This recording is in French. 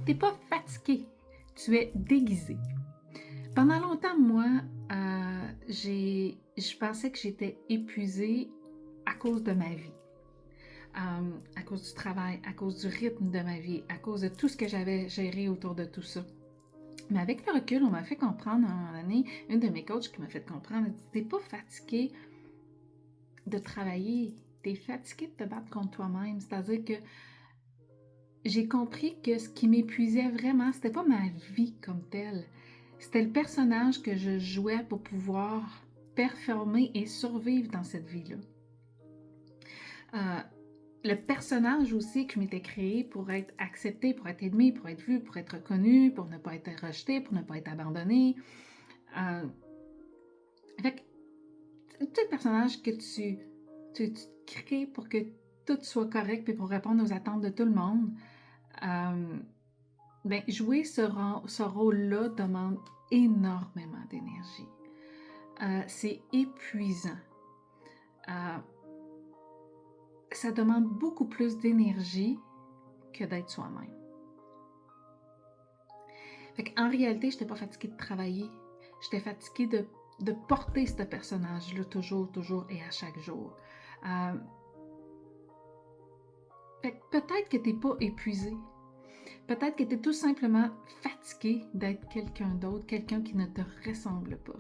T'es pas fatigué, tu es déguisé. Pendant longtemps, moi, je pensais que j'étais épuisée à cause de ma vie, à cause du travail, à cause du rythme de ma vie, à cause de tout ce que j'avais géré autour de tout ça. Mais avec le recul, on m'a fait comprendre à un moment donné, une de mes coachs qui m'a fait comprendre, elle dit, t'es pas fatigué de travailler, t'es fatigué de te battre contre toi-même. C'est-à-dire que j'ai compris que ce qui m'épuisait vraiment, c'était pas ma vie comme telle. C'était le personnage que je jouais pour pouvoir performer et survivre dans cette vie-là. Le personnage aussi que je m'étais créé pour être accepté, pour être aimé, pour être vu, pour être reconnu, pour ne pas être rejeté, pour ne pas être abandonné. Fait que tout le personnage que tu crées pour que tout soit correct et pour répondre aux attentes de tout le monde, ben, jouer ce rôle-là demande énormément d'énergie. C'est épuisant. Ça demande beaucoup plus d'énergie que d'être soi-même. En réalité, je n'étais pas fatiguée de travailler. J'étais fatiguée de porter ce personnage-là toujours et à chaque jour. Peut-être que tu n'es pas épuisé. Peut-être que tu es tout simplement fatigué d'être quelqu'un d'autre, quelqu'un qui ne te ressemble pas.